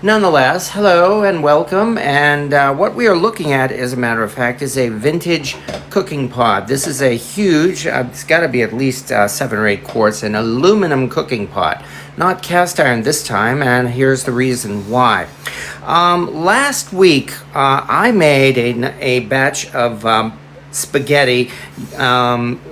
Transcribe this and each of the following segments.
Nonetheless, hello and welcome. And what we are looking at, as a matter of fact, is a vintage cooking pot. This is a huge, it's got to be at least 7 or 8 quarts, an aluminum cooking pot. Not cast iron this time, and here's the reason why. Last week, I made a batch of spaghetti,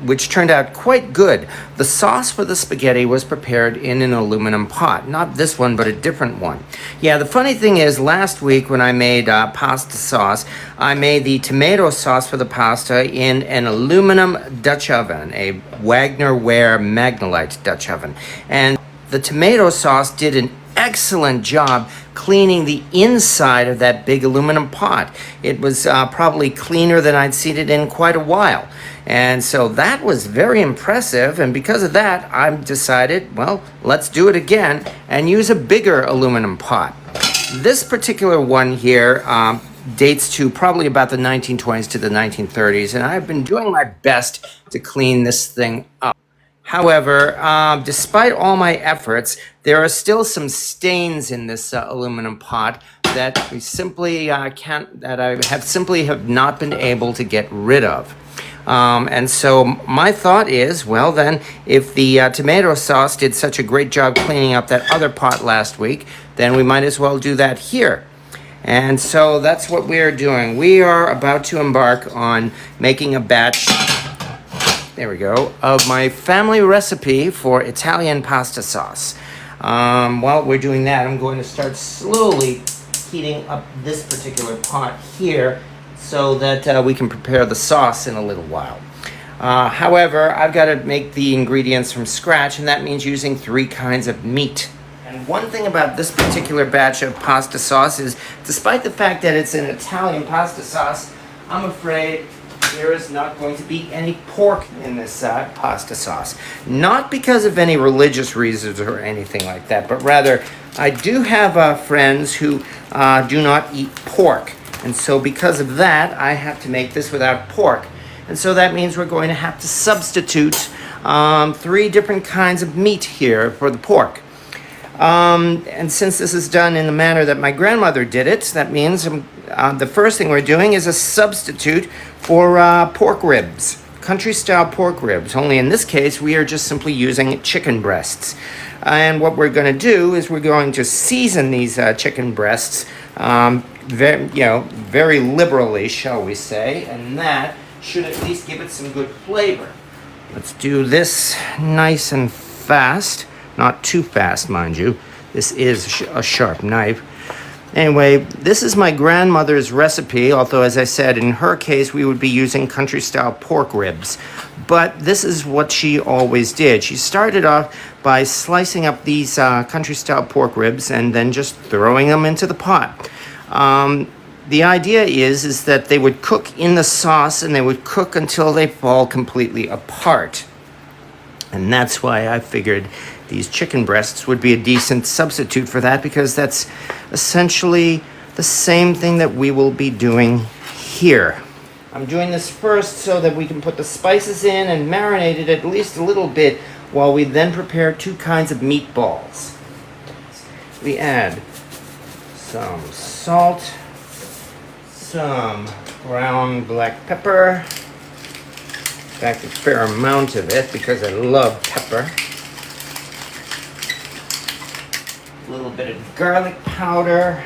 which turned out quite good. The sauce for the spaghetti was prepared in an aluminum pot. Not this one, but a different one. Yeah, the funny thing is, last week when I made pasta sauce, I made the tomato sauce for the pasta in an aluminum Dutch oven, a Wagner Ware Magnolite Dutch oven. And the tomato sauce did an excellent job cleaning the inside of that big aluminum pot. It was probably cleaner than I'd seen it in quite a while. And so that was very impressive. And because of that, I decided, well, let's do it again and use a bigger aluminum pot. This particular one here dates to probably about the 1920s to the 1930s. And I've been doing my best to clean this thing up. However, despite all my efforts, there are still some stains in this aluminum pot that we simply have not been able to get rid of. And so my thought is, well then, if the tomato sauce did such a great job cleaning up that other pot last week, then we might as well do that here. And so that's what we are doing. We are about to embark on making a batch, there we go, of my family recipe for Italian pasta sauce. While we're doing that, I'm going to start slowly heating up this particular pot here so that we can prepare the sauce in a little while. However, I've got to make the ingredients from scratch, and that means using 3 kinds of meat. And one thing about this particular batch of pasta sauce is, despite the fact that it's an Italian pasta sauce, I'm afraid there is not going to be any pork in this pasta sauce. Not because of any religious reasons or anything like that, but rather I do have friends who do not eat pork. And so because of that, I have to make this without pork. And so that means we're going to have to substitute 3 different kinds of meat here for the pork. And since this is done in the manner that my grandmother did it, that means the first thing we're doing is a substitute for pork ribs, country-style pork ribs. Only in this case, we are just simply using chicken breasts. And what we're going to do is we're going to season these chicken breasts very liberally, shall we say, and that should at least give it some good flavor. Let's do this nice and fast. Not too fast, mind you. This is a sharp knife. Anyway, this is my grandmother's recipe, although, as I said, in her case, we would be using country-style pork ribs. But this is what she always did. She started off by slicing up these country-style pork ribs and then just throwing them into the pot. The idea is that they would cook in the sauce, and they would cook until they fall completely apart. And that's why I figured these chicken breasts would be a decent substitute for that, because that's essentially the same thing that we will be doing here. I'm doing this first so that we can put the spices in and marinate it at least a little bit while we then prepare 2 kinds of meatballs. We add some salt, some ground black pepper, in fact a fair amount of it because I love pepper. A little bit of garlic powder,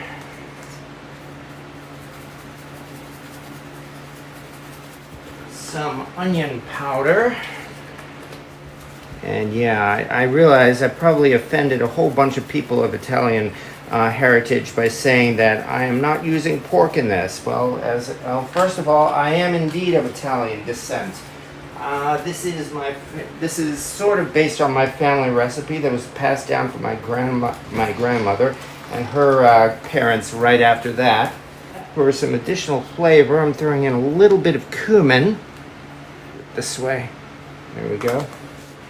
some onion powder, and yeah, I realize I probably offended a whole bunch of people of Italian heritage by saying that I am not using pork in this. Well, first of all, I am indeed of Italian descent. This is sort of based on my family recipe that was passed down from my grandmother and her parents right after that. For some additional flavor, I'm throwing in a little bit of cumin. This way. There we go.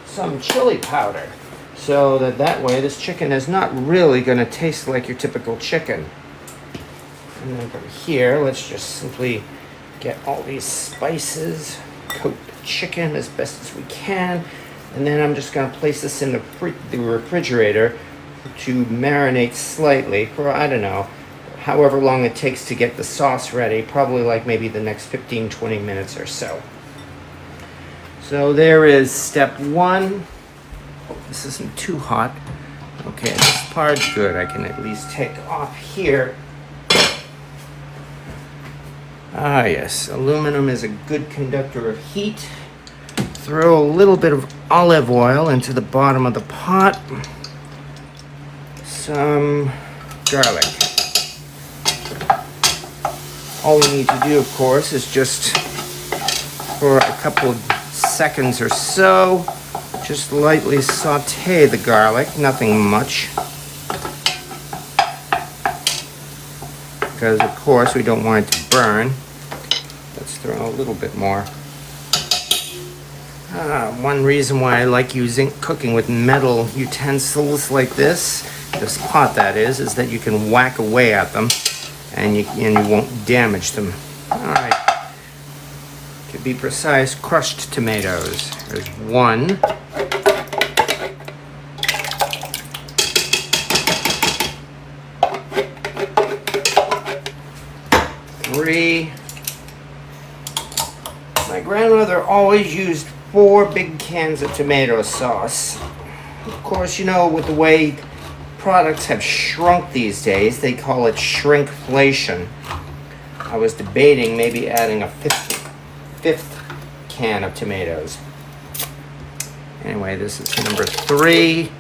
Some chili powder. So that way this chicken is not really going to taste like your typical chicken. And then from here, let's just simply get all these spices, coat the chicken as best as we can, and then I'm just going to place this in the refrigerator to marinate slightly for, I don't know, however long it takes to get the sauce ready, probably like maybe the next 15-20 minutes or so. So there is step one. This isn't too hot. Okay, this part's good. I can at least take off here. Ah yes, aluminum is a good conductor of heat. Throw a little bit of olive oil into the bottom of the pot. Some garlic. All we need to do, of course, is just for a couple of seconds or so, just lightly saute the garlic, nothing much. Because, of course, we don't want it to burn. Let's throw a little bit more. One reason why I like cooking with metal utensils like this pot that is that you can whack away at them and you won't damage them. Alright. To be precise, crushed tomatoes. There's 1. 3. My grandmother always used 4 big cans of tomato sauce. Of course, you know, with the way products have shrunk these days, they call it shrinkflation. I was debating maybe adding a fifth can of tomatoes. Anyway, this is number 3.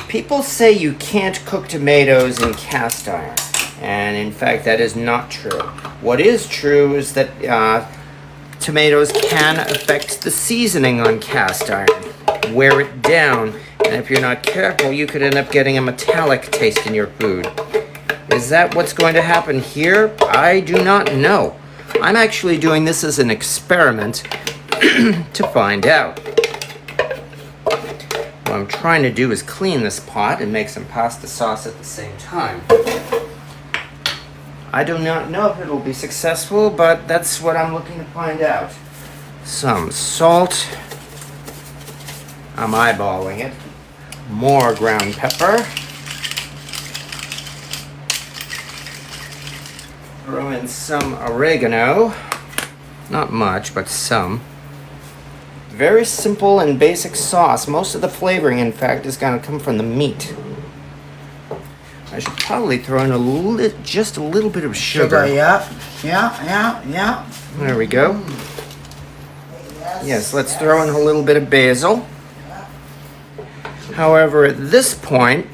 People say you can't cook tomatoes in cast iron, and in fact that is not true. What is true is that tomatoes can affect the seasoning on cast iron, wear it down, and if you're not careful you could end up getting a metallic taste in your food. Is that what's going to happen here? I do not know. I'm actually doing this as an experiment to find out. What I'm trying to do is clean this pot and make some pasta sauce at the same time. I do not know if it'll be successful, but that's what I'm looking to find out. Some salt. I'm eyeballing it. More ground pepper. Throw in some oregano. Not much, but some. Very simple and basic sauce. Most of the flavoring, in fact, is going to come from the meat. I should probably throw in just a little bit of sugar. Yeah. There we go. Yes, let's throw in a little bit of basil. However, at this point,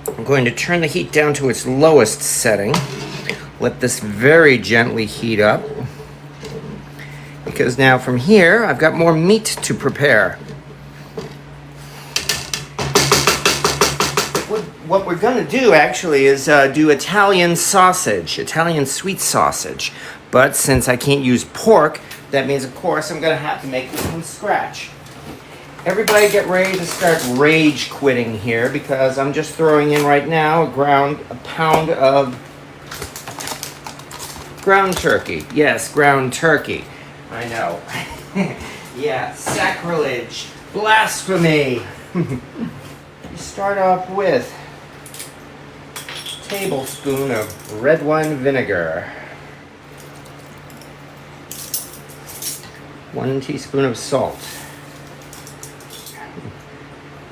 I'm going to turn the heat down to its lowest setting. Let this very gently heat up. Because now from here, I've got more meat to prepare. What we're going to do actually is do Italian sausage, Italian sweet sausage. But since I can't use pork, that means of course I'm going to have to make this from scratch. Everybody get ready to start rage quitting here because I'm just throwing in right now a pound of ground turkey. Yes, ground turkey. I know. Yeah, sacrilege, blasphemy. You start off with a tablespoon of red wine vinegar, 1 teaspoon of salt.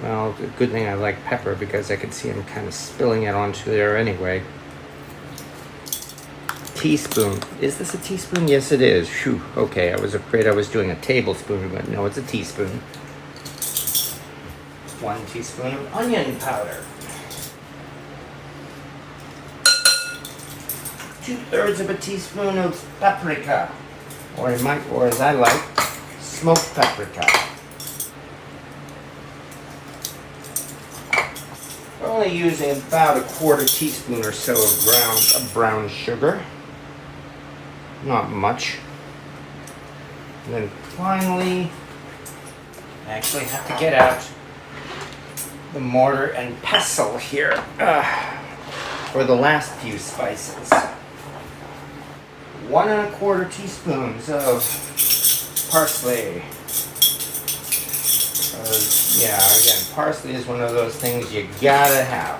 Well, good thing I like pepper because I can see I'm kind of spilling it onto there anyway. Teaspoon. Is this a teaspoon? Yes, it is. Phew. Okay, I was afraid I was doing a tablespoon, but no, it's a teaspoon. 1 teaspoon of onion powder. 2/3 of a teaspoon of paprika, or as I like, smoked paprika. We're only using about a 1/4 teaspoon or so of brown sugar. Not much. And then finally, I actually have to get out the mortar and pestle here for the last few spices. 1 1/4 teaspoons of parsley. Because, yeah, again, parsley is one of those things you gotta have.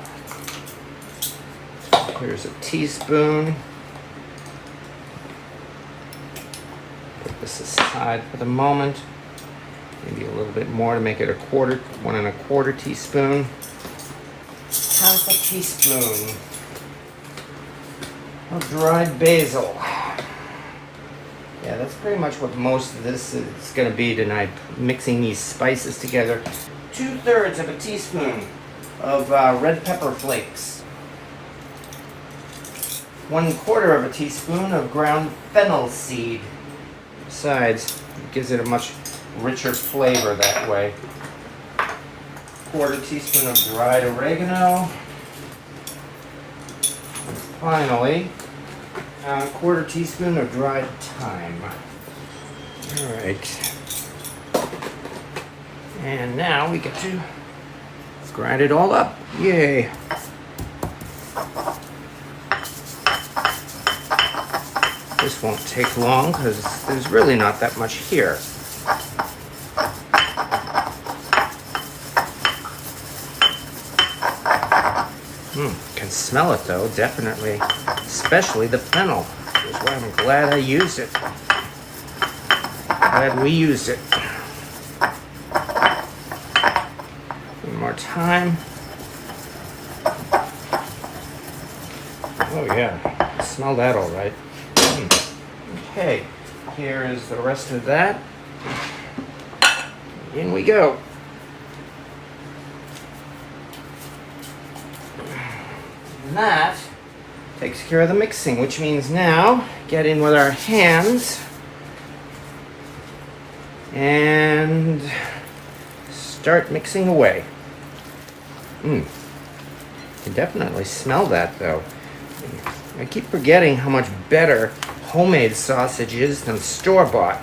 Here's a teaspoon. Put this aside for the moment. Maybe a little bit more to make it 1 1/4 teaspoon. Half a teaspoon of dried basil. Yeah, that's pretty much what most of this is going to be tonight, mixing these spices together. 2/3 of a teaspoon of red pepper flakes. 1/4 of a teaspoon of ground fennel seed. Besides, it gives it a much richer flavor that way. 1/4 teaspoon of dried oregano. And finally, 1/4 teaspoon of dried thyme. All right. And now we get to grind it all up. Yay. This won't take long because there's really not that much here. Can smell it though, definitely. Especially the fennel. That's why I'm glad I used it. Glad we used it. One more time. Oh yeah, smell that all right. Okay, here is the rest of that. In we go. And that takes care of the mixing, which means now get in with our hands and start mixing away. You can definitely smell that though. I keep forgetting how much better homemade sausage is than store-bought.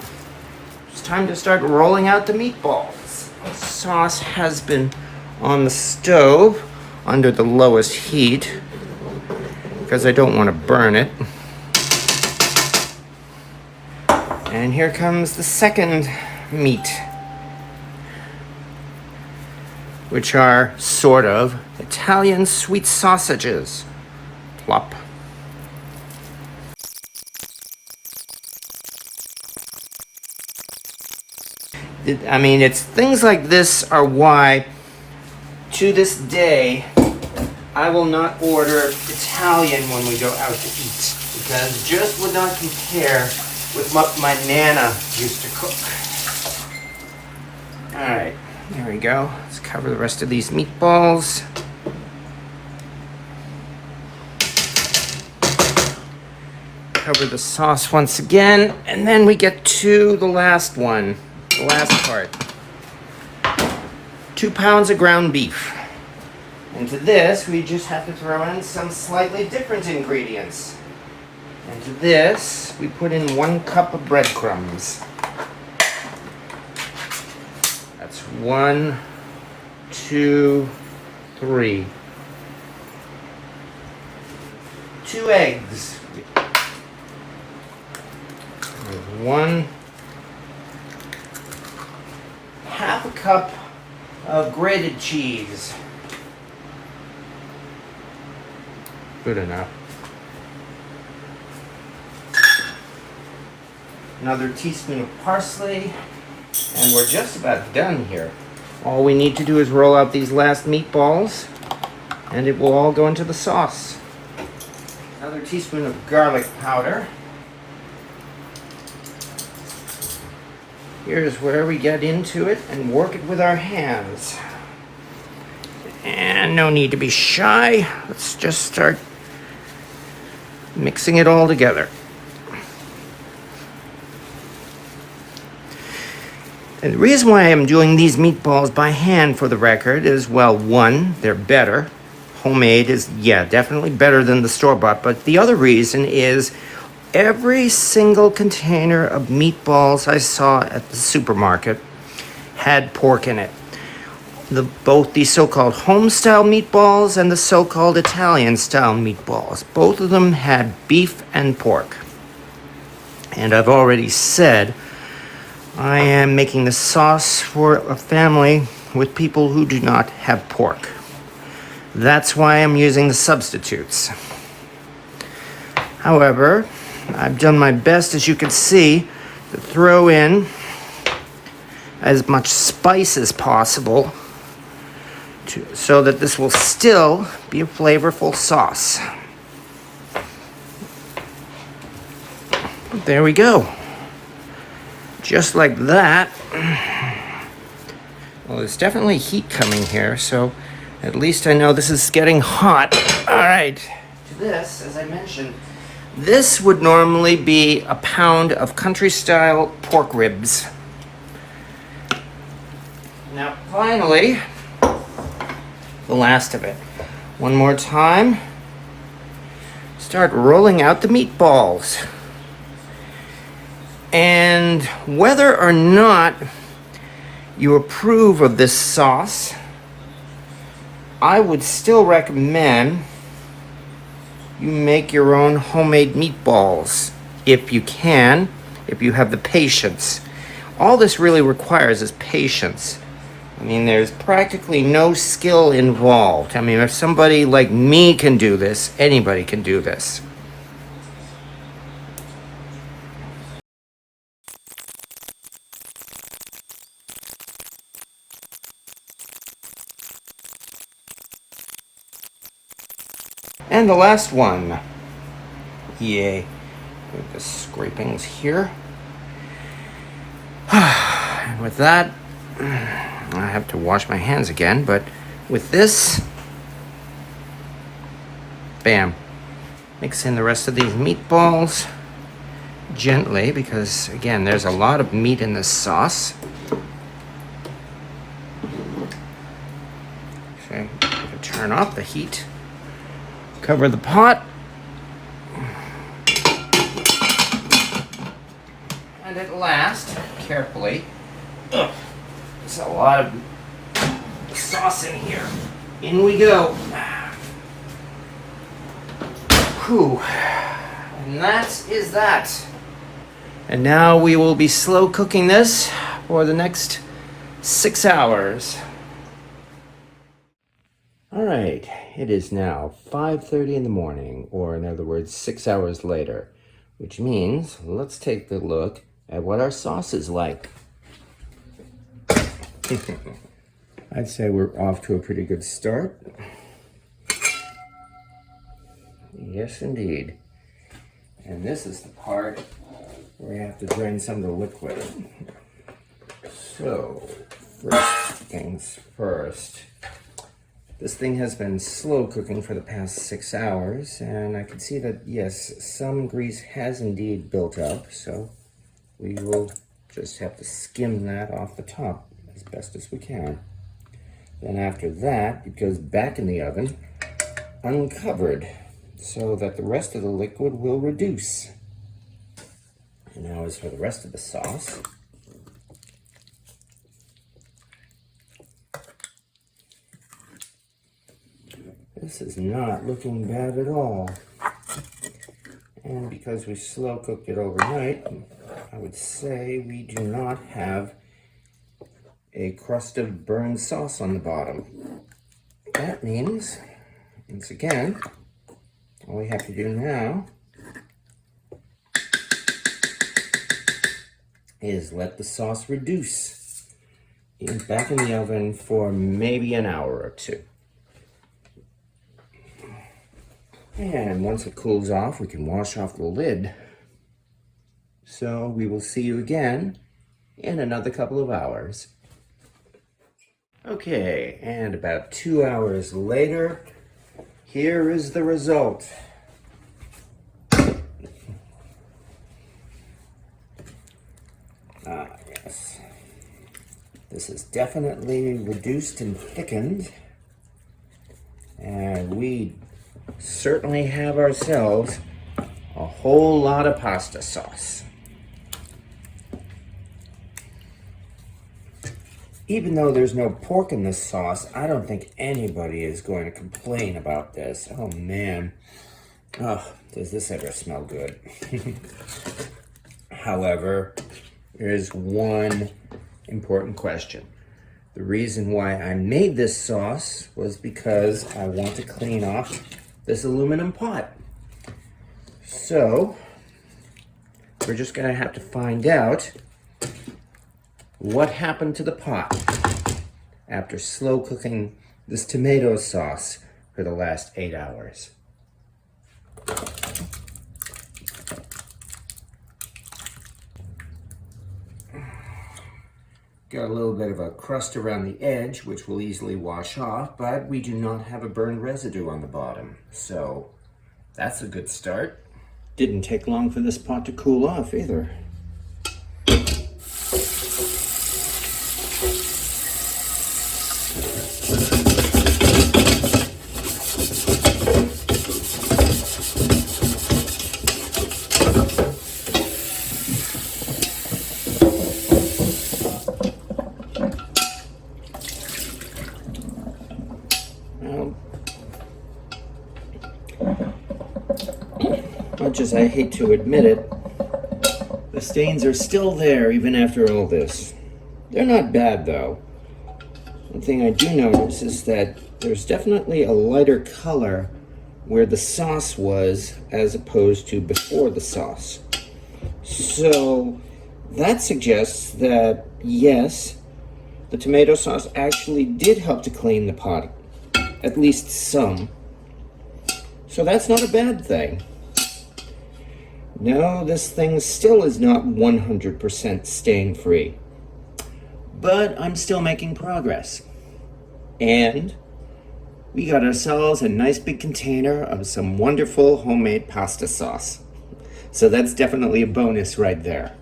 It's time to start rolling out the meatballs. The sauce has been on the stove under the lowest heat because I don't want to burn it. And here comes the second meat, which are sort of Italian sweet sausages. Plop. I mean, it's things like this are why, to this day, I will not order Italian when we go out to eat, because it just would not compare with what my Nana used to cook. All right, there we go. Let's cover the rest of these meatballs. Cover the sauce once again, and then we get to the last one, the last part. 2 pounds of ground beef. Into this, we just have to throw in some slightly different ingredients. Into this, we put in 1 cup of breadcrumbs. That's 1, 2, 3. 2 eggs. 1 half a cup of grated cheese. Good enough. Another teaspoon of parsley, and we're just about done here. All we need to do is roll out these last meatballs, and it will all go into the sauce. Another teaspoon of garlic powder. Here's where we get into it and work it with our hands. And no need to be shy. Let's just start mixing it all together. And the reason why I'm doing these meatballs by hand, for the record, is, well, 1, they're better. Homemade is, yeah, definitely better than the store-bought. But the other reason is every single container of meatballs I saw at the supermarket had pork in it. Both the so-called home-style meatballs and the so-called Italian-style meatballs. Both of them had beef and pork. And I've already said I am making the sauce for a family with people who do not have pork. That's why I'm using the substitutes. However, I've done my best, as you can see, to throw in as much spice as possible so that this will still be a flavorful sauce. There we go. Just like that. Well, there's definitely heat coming here, so at least I know this is getting hot. All right. To this, as I mentioned, this would normally be a pound of country-style pork ribs. Now, finally, the last of it. One more time. Start rolling out the meatballs. And whether or not you approve of this sauce, I would still recommend you make your own homemade meatballs if you can, if you have the patience. All this really requires is patience. I mean, there's practically no skill involved. I mean, if somebody like me can do this, anybody can do this. And the last one. Yay. With the scrapings here. And with that, I have to wash my hands again, but with this, bam. Mix in the rest of these meatballs gently, because again, there's a lot of meat in this sauce. Okay, turn off the heat. Cover the pot. And at last, carefully, there's a lot of sauce in here. In we go. Whew. And that is that. And now we will be slow cooking this for the next 6 hours. All right, it is now 5:30 in the morning, or in other words, 6 hours later, which means let's take a look at what our sauce is like. I'd say we're off to a pretty good start. Yes, indeed. And this is the part where you have to drain some of the liquid. So, first things first. This thing has been slow cooking for the past 6 hours, and I can see that, yes, some grease has indeed built up, so we will just have to skim that off the top as best as we can. Then after that, it goes back in the oven, uncovered, so that the rest of the liquid will reduce. And now as for the rest of the sauce, this is not looking bad at all. And because we slow cooked it overnight, I would say we do not have a crust of burned sauce on the bottom. That means, once again, all we have to do now is let the sauce reduce back in the oven for maybe an hour or two. And once it cools off, we can wash off the lid. So we will see you again in another couple of hours. Okay, and about 2 hours later, here is the result. Yes. This is definitely reduced and thickened. And we certainly have ourselves a whole lot of pasta sauce. Even though there's no pork in this sauce, I don't think anybody is going to complain about this. Oh man. Oh, does this ever smell good? However, there is one important question. The reason why I made this sauce was because I want to clean off this aluminum pot. So, we're just gonna have to find out what happened to the pot after slow cooking this tomato sauce for the last 8 hours. Got a little bit of a crust around the edge, which will easily wash off, but we do not have a burned residue on the bottom, so that's a good start. Didn't take long for this pot to cool off either. Much as I hate to admit it, the stains are still there even after all this. They're not bad though. One thing I do notice is that there's definitely a lighter color where the sauce was as opposed to before the sauce. So that suggests that yes, the tomato sauce actually did help to clean the pot, at least some. So that's not a bad thing. No, this thing still is not 100% stain-free, but I'm still making progress. And we got ourselves a nice big container of some wonderful homemade pasta sauce. So that's definitely a bonus right there.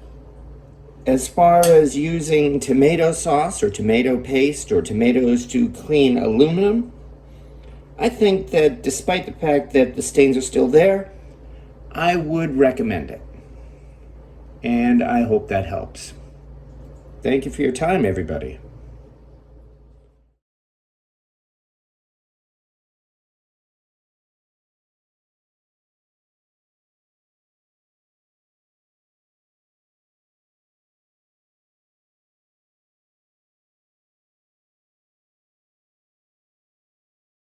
As far as using tomato sauce or tomato paste or tomatoes to clean aluminum, I think that despite the fact that the stains are still there, I would recommend it. And I hope that helps. Thank you for your time, everybody.